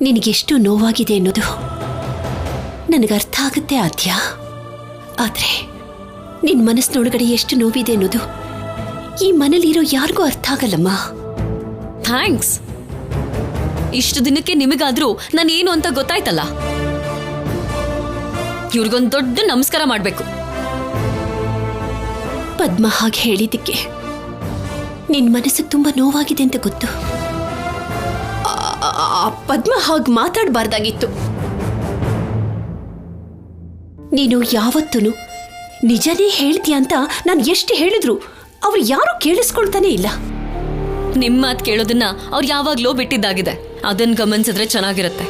ನಿನಗೆಷ್ಟು ನೋವಾಗಿದೆ ಅನ್ನೋದು ನನಗರ್ಥ ಆಗುತ್ತೆ ಆದ್ಯ. ಆದರೆ ನಿನ್ನ ಮನಸ್ಸಿನೊಳಗಡೆ ಎಷ್ಟು ನೋವಿದೆ ಅನ್ನೋದು ಈ ಮನೇಲಿರೋ ಯಾರಿಗೂ ಅರ್ಥ ಆಗಲ್ಲಮ್ಮ. ಥ್ಯಾಂಕ್ಸ್. ಇಷ್ಟು ದಿನಕ್ಕೆ ನಿಮಗಾದ್ರೂ ನಾನೇನು ಅಂತ ಗೊತ್ತಾಯ್ತಲ್ಲ. ಇವ್ರಿಗೊಂದು ದೊಡ್ಡ ನಮಸ್ಕಾರ ಮಾಡಬೇಕು. ಪದ್ಮ ಹಾಗೆ ಹೇಳಿದ್ದಕ್ಕೆ ನಿನ್ನ ಮನಸ್ಸು ತುಂಬಾ ನೋವಾಗಿದೆ ಅಂತ ಗೊತ್ತು. ಪದ್ಮ ಹಾಗೆ ಮಾತಾಡಬಾರ್ದಾಗಿತ್ತು. ನೀನು ಯಾವತ್ತೂ ನಿಜನೇ ಹೇಳ್ತೀಯ ಅಂತ ನಾನು ಎಷ್ಟು ಹೇಳಿದ್ರು ಅವ್ರು ಯಾರು ಕೇಳಿಸ್ಕೊಳ್ತಾನೆ ಇಲ್ಲ. ನಿಮ್ಮ ಮಾತು ಕೇಳೋದನ್ನ ಅವ್ರು ಯಾವಾಗ್ಲೋ ಬಿಟ್ಟಿದ್ದಾಗಿದೆ. ಅದನ್ನ ಗಮನಿಸಿದ್ರೆ ಚೆನ್ನಾಗಿರುತ್ತೆ.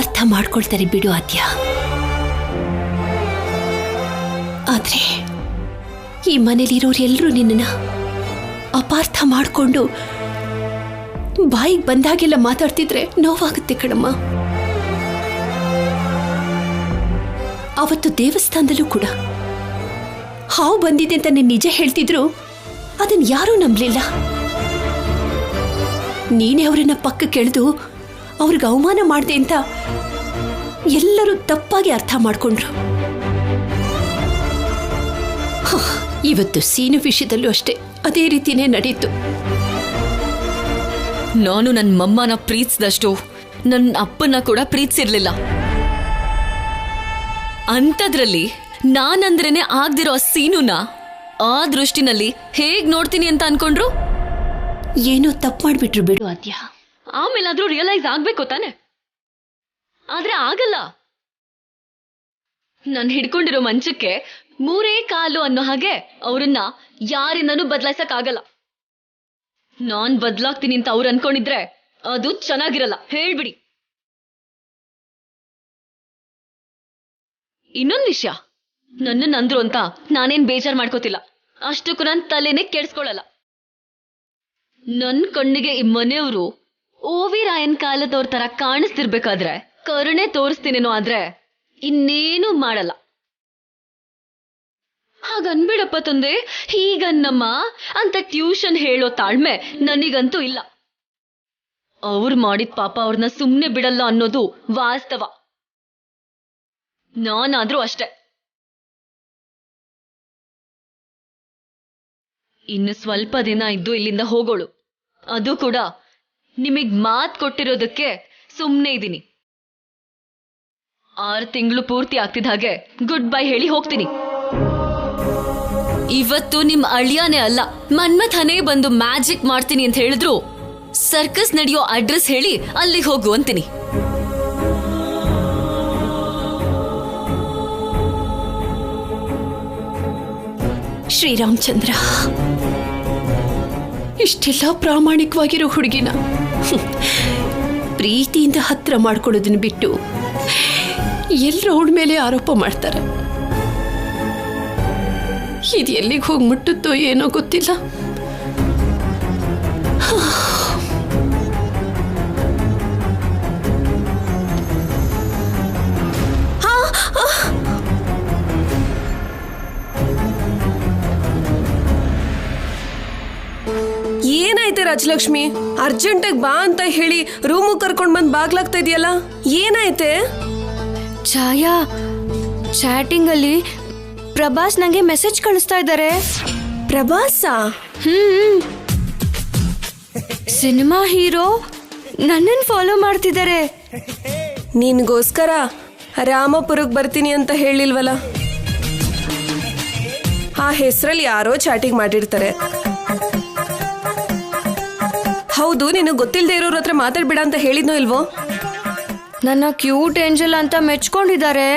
ಅರ್ಥ ಮಾಡ್ಕೊಳ್ತಾರೆ ಬಿಡು ಆದ್ಯ. ಆದ್ರೆ ಈ ಮನೇಲಿರೋರೆಲ್ಲರೂ ನಿನ್ನನ್ನ ಅಪಾರ್ಥ ಮಾಡಿಕೊಂಡು ಬಾಯಿಗೆ ಬಂದಾಗೆಲ್ಲ ಮಾತಾಡ್ತಿದ್ರೆ ನೋವಾಗುತ್ತೆ ಕಣಮ್ಮ. ಅವತ್ತು ದೇವಸ್ಥಾನದಲ್ಲೂ ಕೂಡ ಹಾವು ಬಂದಿದೆ ಅಂತ ನೀನು ನಿಜ ಹೇಳ್ತಿದ್ರು ಅದನ್ನ ಯಾರೂ ನಂಬಲಿಲ್ಲ. ನೀನೇ ಅವರನ್ನ ಪಕ್ಕ ಕೆಳೆದು ಅವ್ರಿಗೆ ಅವಮಾನ ಮಾಡಿದೆ ಅಂತ ಎಲ್ಲರೂ ತಪ್ಪಾಗಿ ಅರ್ಥ ಮಾಡ್ಕೊಂಡ್ರು. ಇವತ್ತು ಸೀನು ವಿಷಯದಲ್ಲೂ ಅಷ್ಟೇ ಅದೇ ರೀತಿನೇ ನಡೀತು. ನಾನು ನನ್ನ ಮಮ್ಮನ ಪ್ರೀತಿಸಿದಷ್ಟು ನನ್ನ ಅಪ್ಪನ ಕೂಡ ಪ್ರೀತಿಸಿರ್ಲಿಲ್ಲ. ಅಂಥದ್ರಲ್ಲಿ ನಾನಂದ್ರೇನೆ ಆಗ್ದಿರೋ ಸೀನುನ ಆ ದೃಷ್ಟಿನಲ್ಲಿ ಹೇಗ್ ನೋಡ್ತೀನಿ ಅಂತ ಅನ್ಕೊಂಡ್ರು. ಏನೋ ತಪ್ಪು ಮಾಡ್ಬಿಟ್ರು ಬಿಡು ಆದ್ಯ. ಆಮೇಲಾದ್ರೂ ರಿಯಲೈಸ್ ಆಗ್ಬೇಕು ತಾನೆ. ಆದ್ರೆ ಆಗಲ್ಲ. ನಾನು ಹಿಡ್ಕೊಂಡಿರೋ ಮಂಚಕ್ಕೆ 3 ಕಾಲು ಅನ್ನೋ ಹಾಗೆ ಅವ್ರನ್ನ ಯಾರಿಂದನೂ ಬದಲಾಯಿಸಕ್ ಆಗಲ್ಲ. ನಾನ್ ಬದಲಾಗ್ತೀನಿ ಅಂತ ಅವ್ರು ಅನ್ಕೊಂಡಿದ್ರೆ ಅದು ಚೆನ್ನಾಗಿರಲ್ಲ. ಹೇಳ್ಬಿಡಿ. ಇನ್ನೊಂದ್ ವಿಷಯ, ನನ್ನನ್ನು ಅಂದ್ರು ಅಂತ ನಾನೇನ್ ಬೇಜಾರ್ ಮಾಡ್ಕೋತಿಲ್ಲ. ಅಷ್ಟಕ್ಕೂ ನನ್ ತಲೆನೇ ಕೆಡ್ಸ್ಕೊಳಲ್ಲ. ನನ್ ಕಣ್ಣಿಗೆ ಈ ಮನೆಯವರು ಓವಿ ರಾಯನ್ ಕಾಲದವ್ರ ತರ ಕಾಣಿಸ್ತಿರ್ಬೇಕಾದ್ರೆ ಕರುಣೆ ತೋರಿಸ್ತೀನೇನೋ, ಆದ್ರೆ ಇನ್ನೇನು ಮಾಡಲ್ಲ. ಹಾಗನ್ಬಿಡಪ್ಪ ತಂದೆ, ಹೀಗನ್ನಮ್ಮ ಅಂತ ಟ್ಯೂಷನ್ ಹೇಳೋ ತಾಳ್ಮೆ ನನಗಂತೂ ಇಲ್ಲ. ಅವ್ರು ಮಾಡಿದ ಪಾಪ ಅವ್ರನ್ನ ಸುಮ್ನೆ ಬಿಡಲ್ಲ ಅನ್ನೋದು ವಾಸ್ತವ. ನಾನಾದ್ರೂ ಅಷ್ಟೆ. ಇನ್ನು ಸ್ವಲ್ಪ ದಿನ ಇದ್ದು ಇಲ್ಲಿಂದ ಹೋಗೋಳು. ಅದು ಕೂಡ ನಿಮಗ್ ಮಾತ್ ಕೊಟ್ಟಿರೋದಕ್ಕೆ ಸುಮ್ನೆ ಇದ್ದೀನಿ. 6 ತಿಂಗಳು ಪೂರ್ತಿ ಆಗ್ತಿದ್ದ ಹಾಗೆ ಗುಡ್ ಬೈ ಹೇಳಿ ಹೋಗ್ತೀನಿ. ಇವತ್ತು ನಿಮ್ ಅಳಿಯಾನೇ ಅಲ್ಲ, ಮನ್ಮಥನೇ ಬಂದು ಮ್ಯಾಜಿಕ್ ಮಾಡ್ತೀನಿ ಅಂತ ಹೇಳಿದ್ರು ಸರ್ಕಸ್ ನಡೆಯೋ ಅಡ್ರೆಸ್ ಹೇಳಿ ಅಲ್ಲಿಗೆ ಹೋಗು ಅಂತೀನಿ. ಶ್ರೀರಾಮಚಂದ್ರ, ಇಷ್ಟೆಲ್ಲ ಪ್ರಾಮಾಣಿಕವಾಗಿರೋ ಹುಡುಗಿನ ಪ್ರೀತಿಯಿಂದ ಹತ್ರ ಮಾಡ್ಕೊಳ್ಳೋದನ್ನ ಬಿಟ್ಟು ಎಲ್ಲರೂ ಅವಳ ಮೇಲೆ ಆರೋಪ ಮಾಡ್ತಾರೆ. ಇದು ಎಲ್ಲಿಗೆ ಹೋಗಿ ಮುಟ್ಟುತ್ತೋ ಏನೋ ಗೊತ್ತಿಲ್ಲ. ಏನಾಯ್ತೆ ರಾಜಲಕ್ಷ್ಮಿ? ಅರ್ಜೆಂಟಾಗಿ ಬಾ ಅಂತ ಹೇಳಿ ರೂಮು ಕರ್ಕೊಂಡ್ ಬಂದ್ ಬಾಗ್ಲಾಗ್ತಾ ಇದೆಯಲ್ಲ, ಏನಾಯ್ತೆ? ಛಾಯಾ, ಚಾಟಿಂಗ್ ಅಲ್ಲಿ ಪ್ರಭಾಸ್ ನಂಗೆ ಮೆಸೇಜ್ ಕಳಿಸ್ತಾ ಇದ್ದಾರೆ. ಪ್ರಭಾಸ? ಸಿನಿಮಾ ಹೀರೋ ನನ್ನನ್ನು ಫಾಲೋ ಮಾಡ್ತಿದ್ದಾರೆ. ನಿನ್ಗೋಸ್ಕರ ರಾಮಪುರಕ್ಕೆ ಬರ್ತೀನಿ ಅಂತ ಹೇಳಿಲ್ವಲ್ಲ? ಆ ಹೆಸರಲ್ಲಿ ಯಾರೋ ಚಾಟಿಂಗ್ ಮಾಡಿರ್ತಾರೆ. ಹೌದು, ನಿನಗೆ ಗೊತ್ತಿಲ್ಲದೆ ಇರೋರ ಹತ್ರ ಮಾತಾಡ್ಬೇಡ ಅಂತ ಹೇಳಿದ್ನೋ ಇಲ್ವೋ? ನನ್ನ ಕ್ಯೂಟ್ ಏಂಜಲ್ ಅಂತ ಮೆಚ್ಕೊಂಡಿದ್ದಾರೆ.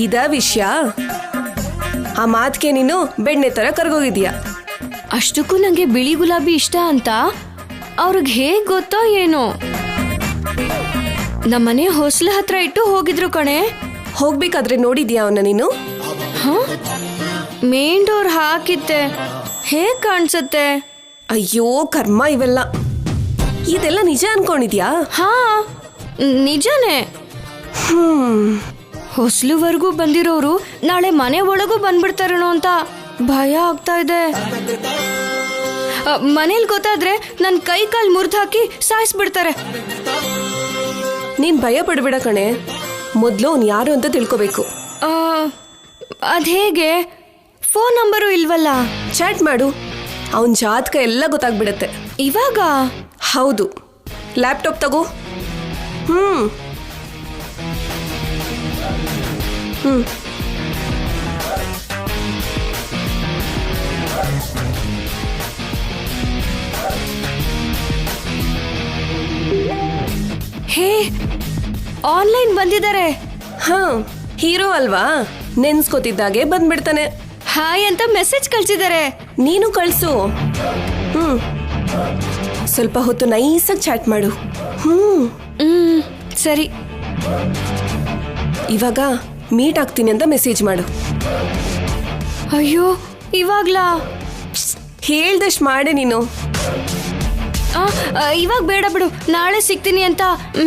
ಇದ ವಿಷಯ? ಆ ಮಾತ್ಗೆ ನೀನು ಬೆಣ್ಣೆ ತರ ಕರ್ಗೋಗಿದ್ಯಾ. ಅಷ್ಟಕ್ಕೂ ನಂಗೆ ಬಿಳಿ ಗುಲಾಬಿ ಇಷ್ಟ ಅಂತ ಅವ್ರಿಗೆ ಹೇಗ್ ಗೊತ್ತೋ ಏನೋ. ನಮ್ಮನೆ ಹೊಸ್ಲ ಹತ್ರ ಇಟ್ಟು ಹೋಗಿದ್ರು ಕಣೆ. ಹೋಗ್ಬೇಕಾದ್ರೆ ನೋಡಿದ್ಯಾ ಅವನ್ನ ನೀನು? ಮೇನ್ ಡೋರ್ ಹಾಕಿತ್ತೆ. ಹೇಗ್ ಕಾಣಿಸುತ್ತೆ? ಅಯ್ಯೋ ಕರ್ಮ, ಇವೆಲ್ಲ ಇದೆಲ್ಲ ನಿಜ ಅನ್ಕೊಂಡಿದ್ಯಾ? ಹಾ, ನಿಜನೇ. ಹೊಸ್ಲುವರೆಗೂ ಬಂದಿರೋರು ನಾಳೆ ಮನೆ ಒಳಗೂ ಬಂದ್ಬಿಡ್ತಾರೇನೋ ಅಂತ ಭಯ ಆಗ್ತಾ ಇದೆ. ಮನೇಲಿ ಗೊತ್ತಾದ್ರೆ ನನ್ನ ಕೈ ಕಾಲು ಮುರಿದು ಹಾಕಿ ಸಾಯಿಸ್ಬಿಡ್ತಾರೆ. ನೀನ್ ಭಯ ಪಡ್ಬೇಡ ಕಣೆ, ಮೊದ್ಲು ಅವ್ನು ಯಾರು ಅಂತ ತಿಳ್ಕೊಬೇಕು. ಅದೇಗೆ? ಫೋನ್ ನಂಬರು ಇಲ್ವಲ್ಲ. ಚಾಟ್ ಮಾಡು, ಅವನ್ ಜಾತಕ ಎಲ್ಲ ಗೊತ್ತಾಗ್ಬಿಡತ್ತೆ. ಇವಾಗ? ಹೌದು, ಲ್ಯಾಪ್ಟಾಪ್ ತಗೋ. ಹ್ಮ್ ಹ್ಮ್ ಹೇ, ಆನ್ಲೈನ್ ಬಂದಿದ್ದಾರೆ. ಹಾ, ಹೀರೋ ಅಲ್ವಾ, ನೆನ್ಸ್ಕೊತಿದ್ದಾಗೆ ಬಂದ್ಬಿಡ್ತಾನೆ. ಹಾಯ್ ಅಂತ ಮೆಸೇಜ್ ಕಳ್ಸಿದ್ದಾರೆ. ನೀನು ಕಳ್ಸು. ಹ್ಮ್ ಸ್ವಲ್ಪ ಹೊತ್ತು ನೈಸಾಗಿ ಚಾಟ್ ಮಾಡು. ಸರಿ. ಇವಾಗ ಮೀಟ್ ಆಗ್ತೀನಿ ಅಂತ ಮೆಸೇಜ್ ಮಾಡು. ಅಯ್ಯೋ, ಇವಾಗ್ಲಾ? ಹೇಳ್ದಷ್ಟು ಮಾಡೆ ನೀನು. ಇವಾಗ ಬೇಡ ಬಿಡು, ನಾಳೆ ಸಿಗ್ತೀನಿ ಅಂತ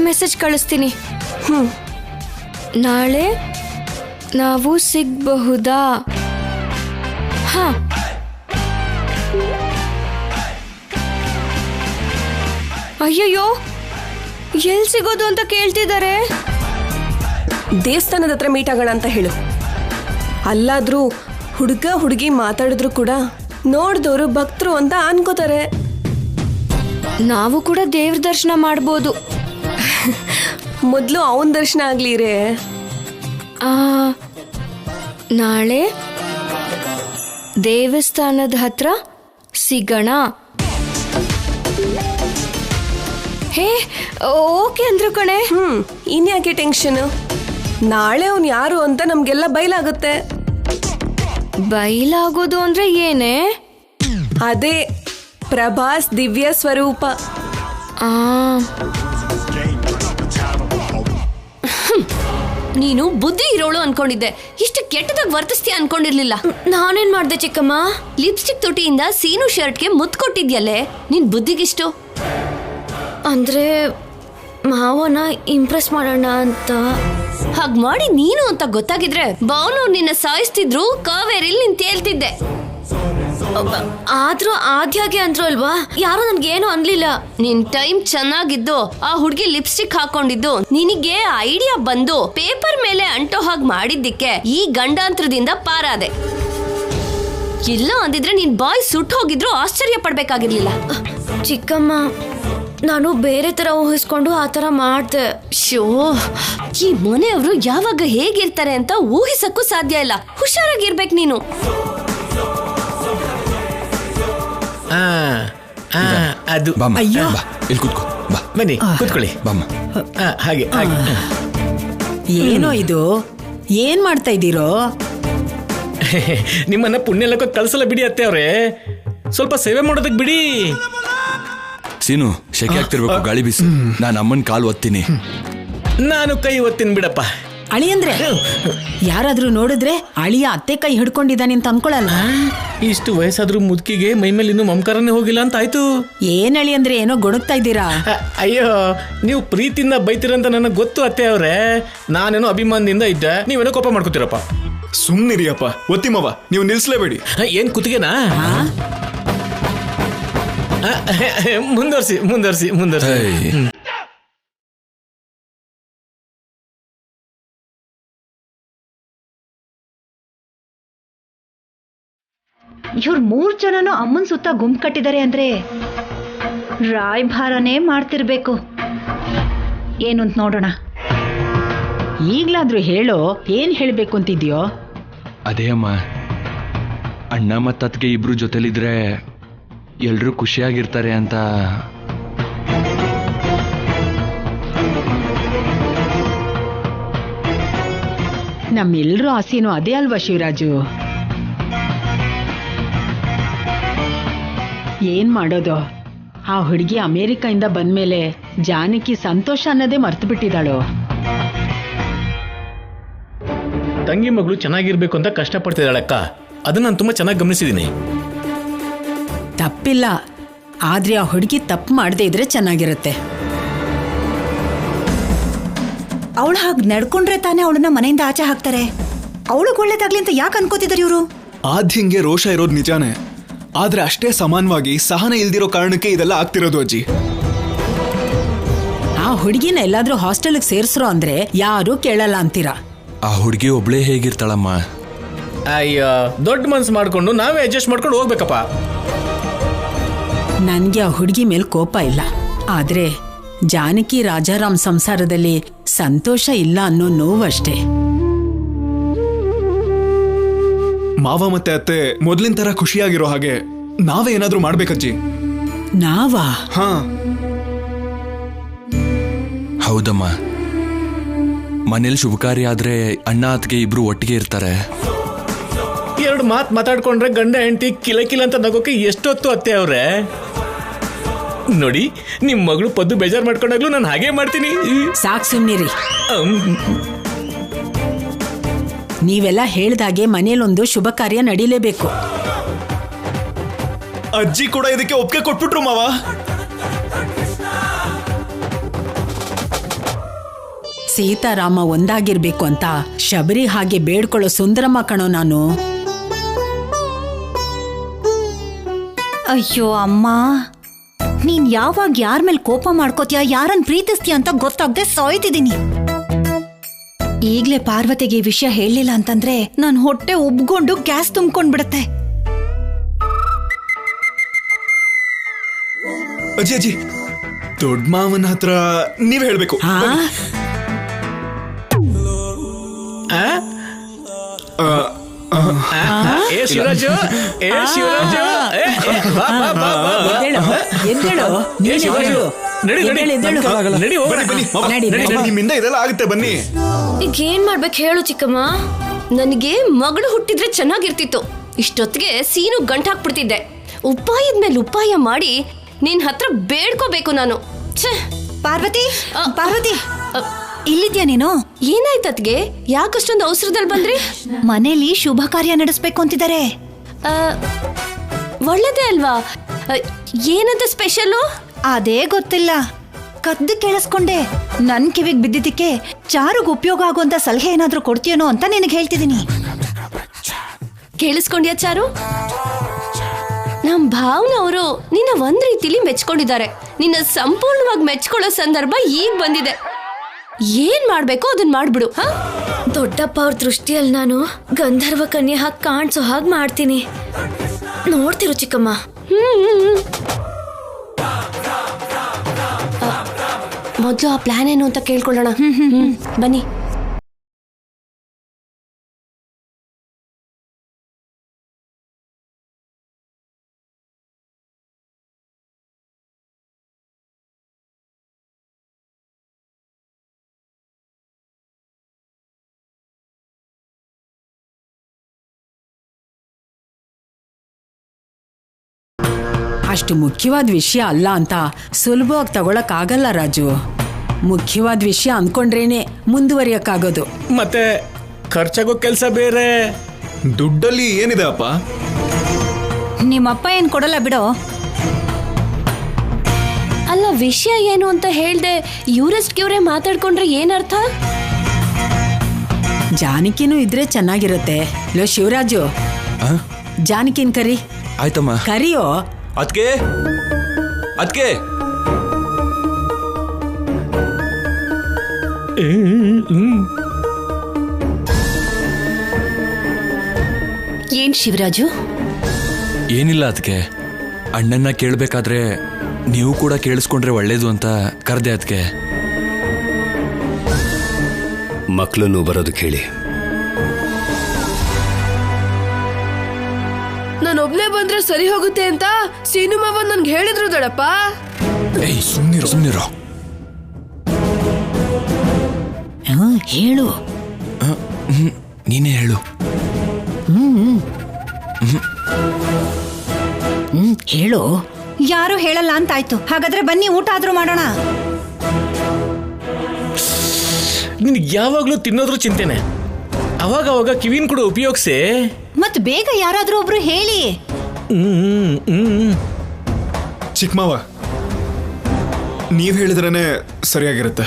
ಮೆಸೇಜ್ ಕಳಿಸ್ತೀನಿ. ನಾಳೆ ನಾವು ಸಿಗಬಹುದಾ? ಹಾ, ಅಯ್ಯಯ್ಯೋ, ಎಲ್ಲಿ ಸಿಗೋದು ಅಂತ ಕೇಳ್ತಿದ್ದಾರೆ. ದೇವಸ್ಥಾನದ ಹತ್ರ ಮೀಟ್ ಆಗೋಣ ಅಂತ ಹೇಳು. ಅಲ್ಲಾದ್ರೂ ಹುಡುಗ ಹುಡುಗಿ ಮಾತಾಡಿದ್ರು ಕೂಡ ನೋಡ್ದವ್ರು ಭಕ್ತರು ಅಂತ ಅನ್ಕೋತಾರೆ. ನಾವು ಕೂಡ ದೇವ್ರ ದರ್ಶನ ಮಾಡ್ಬೋದು. ಮೊದಲು ಅವನ ದರ್ಶನ ಆಗ್ಲಿ ರೇ. ನಾಳೆ ದೇವಸ್ಥಾನದ ಹತ್ರ ಸಿಗೋಣ. ಹೇ, ಓಕೆ ಅಂದ್ರು ಕಣೆ. ಇನ್ಯಾಕೆ ಟೆನ್ಷನ್? ನಾಳೆ ಅವನು ಯಾರು ಅಂತ ನಮ್ಗೆಲ್ಲ ಬಯಲಾಗುತ್ತೆ. ಬಯಲಾಗೋದು ಅಂದ್ರೆ ಏನೇ? ಅದೇ ಪ್ರಭಾಸ್ ದಿವ್ಯ ಸ್ವರೂಪ. ನೀನು ಬುದ್ಧಿ ಇರೋಳು ಅನ್ಕೊಂಡಿದ್ದೆ, ಇಷ್ಟು ಕೆಟ್ಟದಾಗ ವರ್ತಿಸ್ತೀಯ ಅನ್ಕೊಂಡಿರ್ಲಿಲ್ಲ. ನಾನೇನ್ ಮಾಡ್ದೆ ಚಿಕ್ಕಮ್ಮ? ಲಿಪ್ಸ್ಟಿಕ್ ತುಟಿಯಿಂದ ಸೀನು ಶರ್ಟ್ಗೆ ಮುತ್ತು ಕೊಟ್ಟಿದ್ಯಲ್ಲೇ, ನಿನ್ ಬುದ್ಧಿಗಿಷ್ಟು. ಅಂದ್ರೆ ಮಾವನ ಇಂಪ್ರೆಸ್ ಮಾಡೋಣ ಅಂತ. ಹಾಗ್ ಮಾಡಿ ನೀನು ಅಂತ ಗೊತ್ತಾಗಿದ್ರೆ ಬಾವನು ನಿನ್ನ ಸಾಯಿಸ್ತಿದ್ರು, ಕಾವೇರಿಲಿ ನೀನ್ ತೇಲ್ತಿದ್ದೆ. ಆದ್ರೂ ಆದ್ಯಾಗೆ ಅಂದ್ರು ಅಲ್ವಾ, ಯಾರು ನನ್ಗೇನು ಅನ್ಲಿಲ್ಲ. ನಿನ್ ಟೈಮ್ ಚೆನ್ನಾಗಿದ್ದು ಆ ಹುಡ್ಗಿ ಲಿಪ್ಸ್ಟಿಕ್ ಹಾಕೊಂಡಿದ್ದು ನಿನಗೆ ಐಡಿಯಾ ಬಂದು ಪೇಪರ್ ಮೇಲೆ ಅಂಟೋ ಹಾಗೆ ಮಾಡಿದ್ದಕ್ಕೆ ಈ ಗಂಡಾಂತರದಿಂದ ಪಾರಾದೆ. ಇಲ್ಲ ಅಂದಿದ್ರೆ ನಿನ್ ಬಾಯ್ ಸುಟ್ಟು ಹೋಗಿದ್ರು ಆಶ್ಚರ್ಯ ಪಡ್ಬೇಕಾಗಿರ್ಲಿಲ್ಲ. ಚಿಕ್ಕಮ್ಮ, ನಾನು ಬೇರೆ ತರ ಊಹಿಸ್ಕೊಂಡು ಆ ತರ ಮಾಡ್ದೆ. ಶೋ, ಈ ಮನೆಯವರು ಯಾವಾಗ ಹೇಗಿರ್ತಾರೆ ಅಂತ ಊಹಿಸಕ್ಕೂ ಸಾಧ್ಯ ಇಲ್ಲ. ಹುಷಾರಾಗಿರ್ಬೇಕು ನೀನು. ಅದು ಅಯ್ಯೋ, ಇಲ್ಲಿ ಕೂತ್ಕೋ, ಬಾ ಬನ್ನಿ ಕೂತ್ಕೊಳ್ಳಿ. ಬಾಮ್ಮ. ಹಾಗೆ ಹಾಗೆ. ಏನೋ ಇದು, ಏನ್ ಮಾಡ್ತಾ ಇದ್ದೀರೋ? ನಿಮ್ಮನ್ನ ಪುಣ್ಯ ಲೆಕ್ಕ ಕಳ್ಸಲ್ಲ ಬಿಡಿ ಅತ್ತೆ ಅವ್ರೆ, ಸ್ವಲ್ಪ ಸೇವೆ ಮಾಡೋದಕ್ ಬಿಡಿ. ಸೀನು, ಶೆಕೆ ಆಗ್ತಿರ್ಬೇಕು, ಗಾಳಿ ಬೀಸು. ನಾನು ಅಮ್ಮನ ಕಾಲು ಒತ್ತೀನಿ. ನಾನು ಕೈ ಒತ್ತೀನಿ ಬಿಡಪ್ಪ. ಅಳಿಯಂದ್ರೆ ಯಾರಾದ್ರೂ ನೋಡಿದ್ರೆ ಅಳಿಯ ಅತ್ತೆ ಕೈ ಹಿಡ್ಕೊಂಡಿದ್ದಾನೆ ಅಂತ ಅನ್ಕೊಳಲ್ಲ. ಇಷ್ಟು ವಯಸ್ಸಾದ್ರೂ ಮುದುಕಿಗೆ ಮೈ ಮೇಲೆ ಇನ್ನೂ ಮಮಕಾರನೇ ಹೋಗಿಲ್ಲ ಅಂತ ಆಯ್ತು. ಏನ್ ಅಳಿಯಂದ್ರೆ ಏನೋ ಗೊಣಗ್ತಾ ಇದ್ದೀರಾ? ಅಯ್ಯೋ, ನೀವು ಪ್ರೀತಿಯಿಂದ ಬೈತೀರಂತ ನನಗೆ ಗೊತ್ತು ಅತ್ತೆ ಅವ್ರೆ. ನಾನೇನೋ ಅಭಿಮಾನದಿಂದ ಇದ್ದೆ, ನೀವೇನೋ ಕೋಪ ಮಾಡ್ಕೋತೀರಪ್ಪ. ಸುಮ್ನಿರಿಯಪ್ಪ, ಒತ್ತಿಮವ, ನೀವು ನಿಲ್ಸ್ಲೇಬೇಡಿ. ಏನ್ ಕುತ್ತಿಗೆನಾ? ಮುಂದುವರ್ಸಿ ಮುಂದುವರ್ಸಿ ಮುಂದುವರ್ಸಿ. ಇವ್ರು 3 ಜನನು ಅಮ್ಮನ ಸುತ್ತ ಗುಂಪು ಕಟ್ಟಿದ್ದಾರೆ ಅಂದ್ರೆ ರಾಯಭಾರನೇ ಮಾಡ್ತಿರ್ಬೇಕು. ಏನು ಅಂತ ನೋಡೋಣ. ಈಗ್ಲಾದ್ರೂ ಹೇಳೋ, ಏನ್ ಹೇಳ್ಬೇಕು ಅಂತಿದ್ಯೋ? ಅದೇ ಅಮ್ಮ, ಅಣ್ಣ ಮತ್ತು ಅತ್ತಿಗೆ ಇಬ್ರು ಜೊತೆಲಿದ್ರೆ ಎಲ್ರೂ ಖುಷಿಯಾಗಿರ್ತಾರೆ ಅಂತ. ನಮ್ಮೆಲ್ರೂ ಆಸೆನೂ ಅದೇ ಅಲ್ವಾ ಶಿವರಾಜು? ಏನ್ ಮಾಡೋದು, ಆ ಹುಡುಗಿ ಅಮೇರಿಕಾಯಿಂದ ಬಂದ್ಮೇಲೆ ಜಾನಕಿ ಸಂತೋಷ ಅನ್ನೋದೇ ಮರ್ತು ಬಿಟ್ಟಿದ್ದಾಳು. ತಂಗಿ ಮಗಳು ಚೆನ್ನಾಗಿರ್ಬೇಕು ಅಂತ ಕಷ್ಟಪಡ್ತಿದ್ದಾಳಕ್ಕ, ಅದನ್ನ ನಾನು ತುಂಬಾ ಚೆನ್ನಾಗಿ ಗಮನಿಸಿದ್ದೀನಿ. ತಪ್ಪಿಲ್ಲ, ಆದ್ರೆ ಆ ಹುಡುಗಿ ತಪ್ಪು ಮಾಡದೇ ಇದ್ರೆ ಚೆನ್ನಾಗಿರುತ್ತೆ. ಅವಳು ಹಾಗೆ ನಡ್ಕೊಂಡ್ರೆ ತಾನೇ ಅವಳನ್ನ ಮನೆಯಿಂದ ಆಚೆ ಹಾಕ್ತಾರೆ. ಅವಳಿಗೆ ಒಳ್ಳೇದಾಗ್ಲಿ ಅಂತ ಯಾಕೆ ಅನ್ಕೋತಿದ್ದಾರೆ ಇವರು? ಆದ್ಯಂಗೆ ರೋಷ ಇರೋದು ನಿಜಾನೇ, ಆದ್ರೆ ಅಷ್ಟೇ ಸಮಾನವಾಗಿ ಸಹನೆ ಇಲ್ದಿರೋ ಕಾರಣಕ್ಕೆ ಇದೆಲ್ಲ ಆಗ್ತಿರೋದು ಅಜ್ಜಿ. ಆ ಹುಡುಗಿನ ಎಲ್ಲಾದ್ರೂ ಹಾಸ್ಟೆಲ್ಗೆ ಸೇರ್ಸ್ರೋ ಅಂದ್ರೆ ಯಾರು ಕೇಳಲ್ಲ ಅಂತೀರಾ. ಆ ಹುಡುಗಿ ಒಬ್ಳೇ ಹೇಗಿರ್ತಾಳಮ್ಮ? ಅಯ್ಯೋ, ದೊಡ್ಡ ಮನ್ಸು ಮಾಡ್ಕೊಂಡು ನಾವೇ ಅಡ್ಜಸ್ಟ್ ಮಾಡ್ಕೊಂಡು ಹೋಗ್ಬೇಕಪ್ಪ. ನನ್ಗೆ ಆ ಹುಡುಗಿ ಮೇಲೆ ಕೋಪ ಇಲ್ಲ, ಆದ್ರೆ ಜಾನಕಿ ರಾಜಾರಾಮ್ ಸಂಸಾರದಲ್ಲಿ ಸಂತೋಷ ಇಲ್ಲ ಅನ್ನೋ ನೋವಷ್ಟೇ. ಮಾವ ಮತ್ತೆ ಅತ್ತೆ ಮೊದ್ಲಿನ ತರ ಖುಷಿಯಾಗಿರೋ ಹಾಗೆ ನಾವೇ ಏನಾದ್ರೂ ಮಾಡ್ಬೇಕಜ್ಜಿ. ನಾವಾ? ಹಾ ಹೌದಮ್ಮ. ಮನೇಲಿ ಶುಭ ಕಾರ್ಯ ಆದ್ರೆ ಅಣ್ಣ ಅತ್ತಿಗೆ ಇಬ್ರು ಒಟ್ಟಿಗೆ ಇರ್ತಾರೆ. ಎರಡು ಮಾತು ಮಾತಾಡ್ಕೊಂಡ್ರೆ ಗಂಡ ಹೆಂಡತಿ ಕಿಲ ಅಂತ ನಗೋಕೆ ಎಷ್ಟೊತ್ತು ಅತ್ತೆ ಅವ್ರೆ. ನೋಡಿ, ನಿಮ್ ಮಗಳು ಪದ್ದು ಬೇಜಾರ್ ಮಾಡ್ಕೊಂಡಾಗ್ಲೂ ನಾನು ಹಾಗೆ ಮಾಡ್ತೀನಿ. ಸಾಕ್ ಸುಮ್ನಿರಿ. ನೀವೆಲ್ಲ ಹೇಳ್ದಾಗೆ ಮನೇಲೊಂದು ಶುಭ ಕಾರ್ಯ ನಡೀಲೇಬೇಕು. ಅಜ್ಜಿ ಕೂಡ ಇದಕ್ಕೆ ಒಪ್ಪಿಗೆ ಕೊಟ್ಬಿಟ್ರು ಮಾವ. ಸೀತಾರಾಮ ಒಂದಾಗಿರ್ಬೇಕು ಅಂತ ಶಬರಿ ಹಾಗೆ ಬೇಡ್ಕೊಳ್ಳೋ ಸುಂದರಮ್ಮ ಕಣೋ ನಾನು. ಅಯ್ಯೋ ಅಮ್ಮ, ನೀನ್ ಯಾವಾಗ ಯಾರ ಮೇಲೆ ಕೋಪ ಮಾಡ್ಕೋತೀಯ, ಯಾರನ್ನ ಪ್ರೀತಿಸ್ತೀಯ ಅಂತ ಗೊತ್ತಾಗದೆ ಸಾಯ್ತಿದ್ದೀನಿ. ಈಗ್ಲೇ ಪಾರ್ವತಿಗೆ ಈ ವಿಷಯ ಹೇಳಲಿಲ್ಲ ಅಂತಂದ್ರೆ ನನ್ ಹೊಟ್ಟೆ ಉಬ್ಕೊಂಡು ಗ್ಯಾಸ್ ತುಂಬ್ಕೊಂಡ್ಬಿಡತ್ತೆ. ಅಜ್ಜಿ ಅಜ್ಜಿ, ದೊಡ್ಡ ಮಾವನ ಹತ್ರ ನೀವ್ ಹೇಳ್ಬೇಕು. ಶಿವರಾಜು, ನಿಮ್ಮಿಂದ ಇದೆಲ್ಲ ಆಗುತ್ತೆ, ಬನ್ನಿ. ಈಗ ಏನ್ ಮಾಡ್ಬೇಕು ಹೇಳು ಚಿಕ್ಕಮ್ಮ. ನನಗೆ ಮಗಳು ಹುಟ್ಟಿದ್ರೆ ಚೆನ್ನಾಗಿರ್ತಿತ್ತು. ಇಷ್ಟೊತ್ತಿಗೆ ಸೀನು ಗಂಟು ಹಾಕ್ಬಿಡ್ತಿದ್ದೆ. ಉಪಾಯದ ಮೇಲೆ ಉಪಾಯ ಮಾಡಿ ನಿನ್ ಹತ್ರ ಬೇಡ್ಕೋಬೇಕು ನಾನು. ಪಾರ್ವತಿ, ಪಾರ್ವತಿ, ಇಲ್ಲಿದ್ಯಾ ನೀನು? ಏನಾಯ್ತತ್ಗೆ? ಯಾಕಷ್ಟೊಂದು ಅವಸರದಲ್ಲಿ ಬಂದ್ರಿ? ಮನೇಲಿ ಶುಭ ಕಾರ್ಯ ನಡೆಸ್ಬೇಕು ಅಂತಿದ್ದಾರೆ. ಒಳ್ಳೇದೇ ಅಲ್ವಾ? ಏನಂತ ಸ್ಪೆಷಲು? ಅದೇ ಗೊತ್ತಿಲ್ಲ, ಕದ್ದು ಕೇಳಿಸ್ಕೊಂಡೆ. ನನ್ ಕಿವಿಗ್ ಬಿದ್ದಿದ್ದಕ್ಕೆ ಚಾರುಗ್ ಉಪಯೋಗ ಆಗುವಂತ ಸಲಹೆ ಏನಾದ್ರೂ ಕೊಡ್ತೀಯನೋ ಅಂತ ನಿನಗೆ ಹೇಳ್ತಿದ್ದೀನಿ. ಕೇಳಿಸ್ಕೊಂಡ್ಯಾ ಚಾರು? ನಮ್ ಭಾವನ ಅವರು ನಿನ್ನ ಒಂದ್ ರೀತಿಲಿ ಮೆಚ್ಕೊಂಡಿದ್ದಾರೆ. ನಿನ್ನ ಸಂಪೂರ್ಣವಾಗಿ ಮೆಚ್ಕೊಳ್ಳೋ ಸಂದರ್ಭ ಈಗ ಬಂದಿದೆ. ಏನ್ ಮಾಡ್ಬೇಕೋ ಅದನ್ನ ಮಾಡ್ಬಿಡು. ದೊಡ್ಡಪ್ಪ ಅವ್ರ ದೃಷ್ಟಿಯಲ್ಲಿ ನಾನು ಗಂಧರ್ವ ಕನ್ಯೆ ಹಾಗೆ ಕಾಣಿಸೋ ಹಾಗೆ ಮಾಡ್ತೀನಿ. ನೋಡ್ತಿರು ಚಿಕ್ಕಮ್ಮ. ಮೊದ್ಲು ಆ ಪ್ಲಾನ್ ಏನು ಅಂತ ಕೇಳ್ಕೊಳ್ಳೋಣ. ಬನ್ನಿ. ಅಷ್ಟು ಮುಖ್ಯವಾದ ವಿಷಯ ಅಲ್ಲ ಅಂತ ಸುಲಭವಾಗಿ ತಗೊಳಕ್ ಆಗಲ್ಲ ರಾಜು. ಮುಖ್ಯವಾದ ವಿಷಯ ಅನ್ಕೊಂಡ್ರೇನೆ ಮುಂದುವರಿಯಕ್ಕಾಗೋದು. ಮತ್ತೆ ಖರ್ಚಾಗೋ ಕೆಲಸ ಬೇರೆ. ದುಡ್ಡಲ್ಲಿ ಏನಿದೆ ಅಪ್ಪ? ನಿಮ್ಮಪ್ಪ ಏನ್ ಕೊಡಲ್ಲ ಬಿಡೋ. ಅಲ್ಲ, ವಿಷಯ ಏನು ಅಂತ ಹೇಳ್ದೆ ಇವ್ರಷ್ಟಕ್ಕೆ ಮಾತಾಡ್ಕೊಂಡ್ರೆ ಏನರ್ಥ? ಜಾನಕಿನೂ ಇದ್ರೆ ಚೆನ್ನಾಗಿರುತ್ತೆ. ಲೋ ಶಿವರಾಜು, ಜಾನಕಿನ್ ಕರಿ. ಆಯ್ತಮ್ಮ. ಕರಿಯೋ. ಅದ್ಕೆ ಅದ್ಕೆ ಏನ್ ಶಿವರಾಜು? ಏನಿಲ್ಲ ಅದಕ್ಕೆ. ಅಣ್ಣನ್ನ ಕೇಳ್ಬೇಕಾದ್ರೆ ನೀವು ಕೂಡ ಕೇಳಿಸ್ಕೊಂಡ್ರೆ ಒಳ್ಳೇದು ಅಂತ ಕರೆದೆ ಅದಕ್ಕೆ. ಮಕ್ಕಳನ್ನು ಬರೋದಕ್ಕೆ ಹೇಳಿ. ನಾನೊಬ್ನೇ ಬಂದ್ರೆ ಸರಿ ಹೋಗುತ್ತೆ ಅಂತ ಸೀನು ಮಾವ ನನ್ಗೆ ಹೇಳಿದ್ರು ದೊಡ್ಡಪ್ಪ. ಸುಮ್ನಿರೋ. ಹೇಳು. ನೀನೇ ಹೇಳು. ಹೇಳು. ಯಾರು ಹೇಳಲ್ಲ ಅಂತಾಯ್ತು. ಹಾಗಾದ್ರೆ ಬನ್ನಿ ಊಟ ಆದ್ರೂ ಮಾಡೋಣ. ನಿನ್ಗೆ ಯಾವಾಗ್ಲೂ ತಿನ್ನೋದ್ರ ಚಿಂತೆನೆ. ಅವಾಗ ಕಿವಿನ ಕೂಡ ಉಪಯೋಗಿಸಿ. ಮತ್ ಬೇಗ ಯಾರಾದ್ರೂ ಒಬ್ರು ಹೇಳಿ. ಚಿಕ್ಕಮಾವ, ನೀವ್ ಹೇಳಿದ್ರೇನೆ ಸರಿಯಾಗಿರುತ್ತೆ.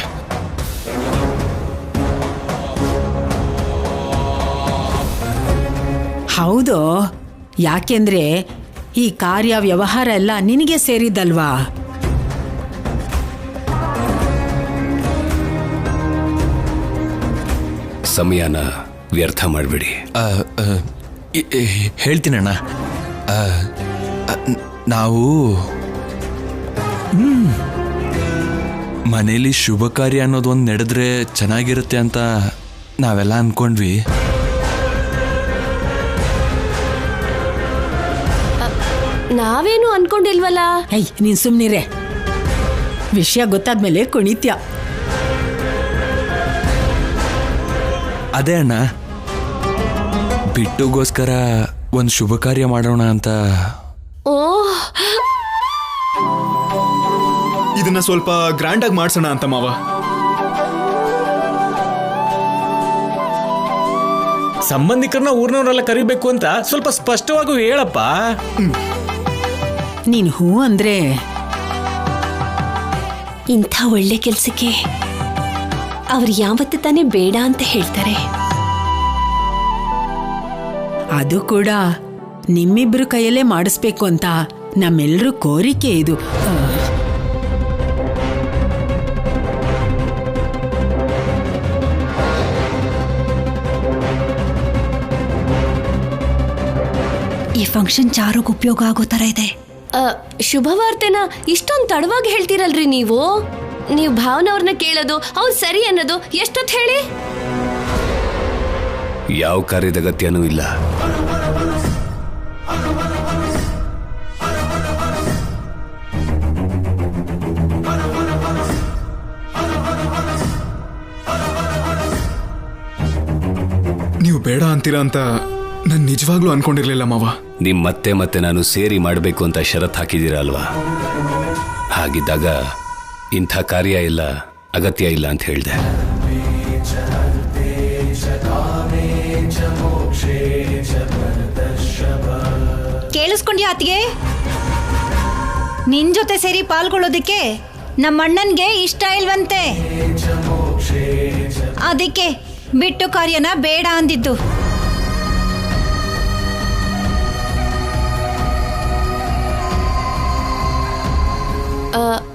ಹೌದು, ಯಾಕೆಂದ್ರೆ ಈ ಕಾರ್ಯ ವ್ಯವಹಾರ ಎಲ್ಲ ನಿನಗೆ ಸೇರಿದ್ದಲ್ವಾ? ಸಮಯನ ವ್ಯರ್ಥ ಮಾಡಬೇಡಿ. ಹೇಳ್ತೀನಣ್ಣ. ನಾವು ಮನೇಲಿ ಶುಭ ಕಾರ್ಯ ಅನ್ನೋದು ಒಂದು ನಡೆದ್ರೆ ಚೆನ್ನಾಗಿರುತ್ತೆ ಅಂತ ನಾವೆಲ್ಲ ಅನ್ಕೊಂಡ್ವಿ. ನಾವೇನು ಅನ್ಕೊಂಡಿಲ್ವಲ್ಲ. ನೀನ್ ಸುಮ್ನಿರೆ. ವಿಷಯ ಗೊತ್ತಾದ್ಮೇಲೆ ಕುಣಿತ್ಯ. ಅದೇ ಅಣ್ಣ, ಬಿಟ್ಟುಗೋಸ್ಕರ ಒಂದು ಶುಭ ಕಾರ್ಯ ಮಾಡೋಣ ಅಂತ. ಇದನ್ನ ಸ್ವಲ್ಪ ಗ್ರ್ಯಾಂಡ್ ಆಗಿ ಮಾಡ್ಸೋಣ ಅಂತ ಮಾವ. ಸಂಬಂಧಿಕರನ್ನ ಊರ್ನವರೆಲ್ಲ ಕರಿಬೇಕು ಅಂತ ಸ್ವಲ್ಪ ಸ್ಪಷ್ಟವಾಗಿ ಹೇಳಪ್ಪ. ನೀನ್ ಹೂ ಅಂದ್ರೆ ಇಂಥ ಒಳ್ಳೆ ಕೆಲ್ಸಕ್ಕೆ ಅವ್ರು ಯಾವತ್ತು ತಾನೇ ಬೇಡ ಅಂತ ಹೇಳ್ತಾರೆ. ಅದು ಕೂಡ ನಿಮ್ಮಿಬ್ರು ಕೈಯಲ್ಲೇ ಮಾಡಿಸ್ಬೇಕು ಅಂತ ನಮ್ಮೆಲ್ಲರೂ ಕೋರಿಕೆ ಇದು. ಈ ಫಂಕ್ಷನ್ ಚಾರುಗ್ ಉಪಯೋಗ ಆಗೋ ತರ ಇದೆ. ಶುಭವಾರ್ತೆನ ಇಷ್ಟೊಂದು ತಡವಾಗಿ ಹೇಳ್ತೀರಲ್ರಿ ನೀವು. ಭಾವನವ್ರನ್ನ ಕೇಳೋದು, ಅವ್ರು ಸರಿ ಅನ್ನೋದು ಎಷ್ಟೊತ್ತು ಹೇಳಿ? ಯಾವ ಕಾರ್ಯದ ಅಗತ್ಯನೂ ಇಲ್ಲ. ನೀವು ಬೇಡ ಅಂತೀರಾ ಅಂತ ನಾನು ನಿಜವಾಗ್ಲೂ ಅನ್ಕೊಂಡಿರ್ಲಿಲ್ಲ ಮಾವ. ನಿಮ್ ಮತ್ತೆ ಮತ್ತೆ ನಾನು ಸೇರಿ ಮಾಡಬೇಕು ಅಂತ ಷರತ್ ಹಾಕಿದ್ದೀರಾ ಅಲ್ವಾ? ಹಾಗಿದ್ದಾಗ ಇಂಥ ಕಾರ್ಯ ಇಲ್ಲ, ಅಗತ್ಯ ಇಲ್ಲ ಅಂತ ಹೇಳಿದೆ. ಕೇಳಿಸ್ಕೊಂಡ್ಯಾ ಅತ್ತಿಗೆ? ನಿನ್ ಜೊತೆ ಸೇರಿ ಪಾಲ್ಗೊಳ್ಳೋದಿಕ್ಕೆ ನಮ್ಮಣ್ಣನ್ಗೆ ಇಷ್ಟ ಇಲ್ವಂತೆ. ಅದಕ್ಕೆ ಬಿಟ್ಟು ಕಾರ್ಯನ ಬೇಡ ಅಂದಿದ್ದು.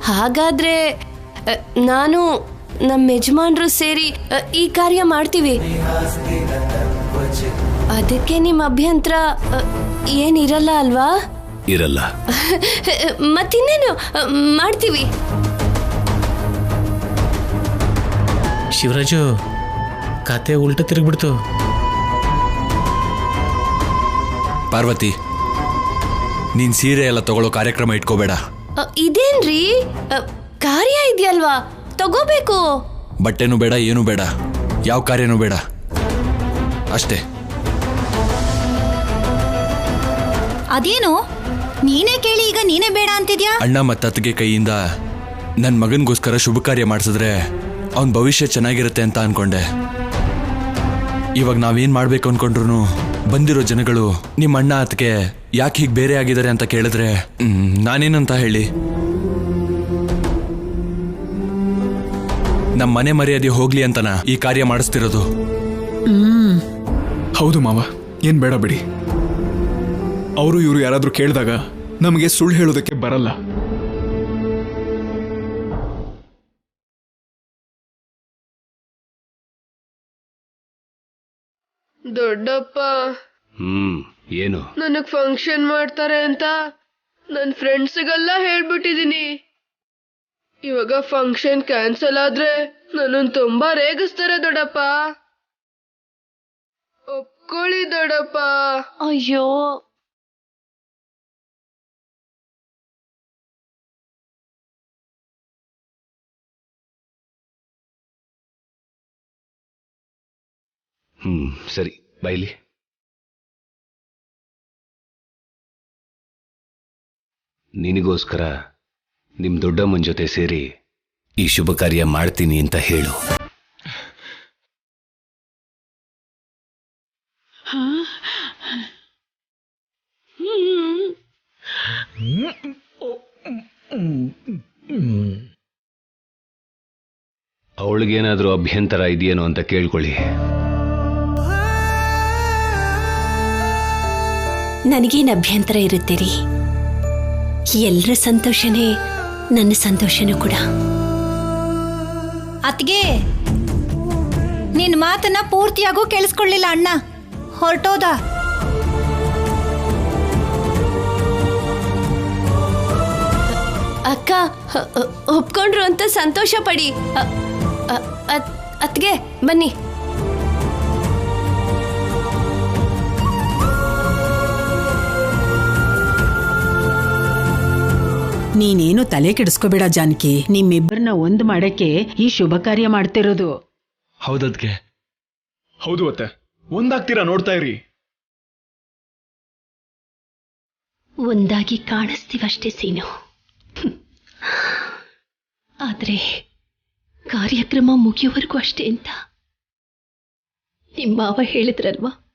ಹಾಗಾದ್ರೆ ನಾನು ನಮ್ಮ ಯಜಮಾನ್ರು ಸೇರಿ ಈ ಕಾರ್ಯ ಮಾಡ್ತೀವಿ. ಅದಕ್ಕೆ ನಿಮ್ಮ ಅಭ್ಯಂತರ ಏನಿರಲ್ಲ ಅಲ್ವಾ? ಇರಲ್ಲ. ಮತ್ತಿನ್ನೇನು ಮಾಡ್ತೀವಿ. ಶಿವರಾಜು, ಕತೆ ಉಲ್ಟ ತಿರುಗ್ಬಿಡ್ತು. ಪಾರ್ವತಿ, ನೀನ್ ಸೀರೆ ಎಲ್ಲ ತಗೊಳ್ಳೋ ಕಾರ್ಯಕ್ರಮ ಇಟ್ಕೋಬೇಡ. ಇದೇನ್ರಿ, ಕಾರ್ಯ ಇದೆಯಲ್ವಾ, ತಗೋಬೇಕು. ಬಟ್ಟೆನೂ ಬೇಡ, ಏನೂ ಬೇಡ, ಯಾವ ಕಾರ್ಯನೂ ಬೇಡ, ಅಷ್ಟೇ. ಅದೇನು ನೀನೇ ಕೇಳಿ ಈಗ ನೀನೇ ಬೇಡ ಅಂತಿದ್ಯಾ? ಅಣ್ಣ ಮತ್ತು ಅತ್ತಿಗೆ ಕೈಯಿಂದ ನನ್ನ ಮಗನಿಗೋಸ್ಕರ ಶುಭ ಕಾರ್ಯ ಮಾಡಿಸಿದ್ರೆ ಅವನ ಭವಿಷ್ಯ ಚೆನ್ನಾಗಿರುತ್ತೆ ಅಂತ ಅನ್ಕೊಂಡೆ. ಇವಾಗ ನಾವೇನ್ ಮಾಡ್ಬೇಕು ಅನ್ಕೊಂಡ್ರು ಬಂದಿರೋ ಜನಗಳು ನಿಮ್ಮ ಅಣ್ಣ ಅತ್ತಿಗೆ ಯಾಕೆ ಹೀಗೆ ಬೇರೆ ಆಗಿದ್ದಾರೆ ಅಂತ ಕೇಳಿದ್ರೆ ನಾನೇನಂತ ಹೇಳಿ? ನಮ್ಮ ಮನೆ ಮರ್ಯಾದೆ ಹೋಗ್ಲಿ ಅಂತನ ಈ ಕಾರ್ಯ ಮಾಡಿಸ್ತಿರೋದು. ಹೌದು ಮಾವ, ಏನ್ ಬೇಡ ಬಿಡಿ. ಅವರು ಇವರು ಯಾರಾದ್ರೂ ಕೇಳಿದಾಗ ನಮಗೆ ಸುಳ್ಳು ಹೇಳೋದಕ್ಕೆ ಬರಲ್ಲ. ದೊಡ್ಡಪ್ಪ, ಏನು? ನನಗ್ ಫಂಕ್ಷನ್ ಮಾಡ್ತಾರೆ ಅಂತ ನನ್ನ ಫ್ರೆಂಡ್ಸ್ಗೆಲ್ಲ ಹೇಳ್ಬಿಟ್ಟಿದೀನಿ. ಇವಾಗ ಫಂಕ್ಷನ್ ಕ್ಯಾನ್ಸಲ್ ಆದ್ರೆ ನನ್ನನ್ನು ತುಂಬಾ ರೇಗಿಸ್ತಾರೆ ದೊಡ್ಡಪ್ಪ. ಒಪ್ಕೊಳ್ಳಿ ದೊಡ್ಡಪ್ಪ. ಅಯ್ಯೋ, ಸರಿ, ಬೈಲಿ. ನಿನಗೋಸ್ಕರ ನಿಮ್ ದೊಡ್ಡಮ್ಮನ ಜೊತೆ ಸೇರಿ ಈ ಶುಭ ಕಾರ್ಯ ಮಾಡ್ತೀನಿ ಅಂತ ಹೇಳು. ಅವಳಿಗೇನಾದ್ರೂ ಅಭ್ಯಂತರ ಇದೆಯೇನೋ ಅಂತ ಕೇಳ್ಕೊಳ್ಳಿ. ನನಗೇನು ಅಭ್ಯಂತರ ಇರುತ್ತೆ ರೀ. ಎಲ್ಲರ ಸಂತೋಷನೇ ನನ್ನ ಸಂತೋಷನೂ ಕೂಡ. ಅತ್ಗೆ, ನಿನ್ ಮಾತನ್ನ ಪೂರ್ತಿಯಾಗೂ ಕೇಳಿಸ್ಕೊಳ್ಳಿಲ್ಲ ಅಣ್ಣ, ಹೊರಟೋದ. ಅಕ್ಕ ಒಪ್ಕೊಂಡ್ರು ಅಂತ ಸಂತೋಷ ಪಡಿ. ಅತ್ಗೆ ಬನ್ನಿ. ನೀನೇನು ತಲೆ ಕೆಡಿಸ್ಕೋಬೇಡ ಜಾನಕಿ, ನಿಮ್ಮಿಬ್ಬರನ್ನ ಒಂದು ಮಾಡಕ್ಕೆ ಈ ಶುಭ ಕಾರ್ಯ ಮಾಡ್ತಿರೋದು. ಹೌದದ್ಕೆ. ಹೌದು ಅತ್ತೆ, ಒಂದಾಗ್ತೀರಾ ನೋಡ್ತಾ ಇರಿ. ಒಂದಾಗಿ ಕಾಣಿಸ್ತೀವಷ್ಟೇ ಸೀನು. ಆದ್ರೆ ಕಾರ್ಯಕ್ರಮ ಮುಗಿಯೋವರೆಗೂ ಅಷ್ಟೇ ಅಂತ ನಿಮ್ಮ ಮಾವ ಹೇಳಿದ್ರಲ್ವಾ?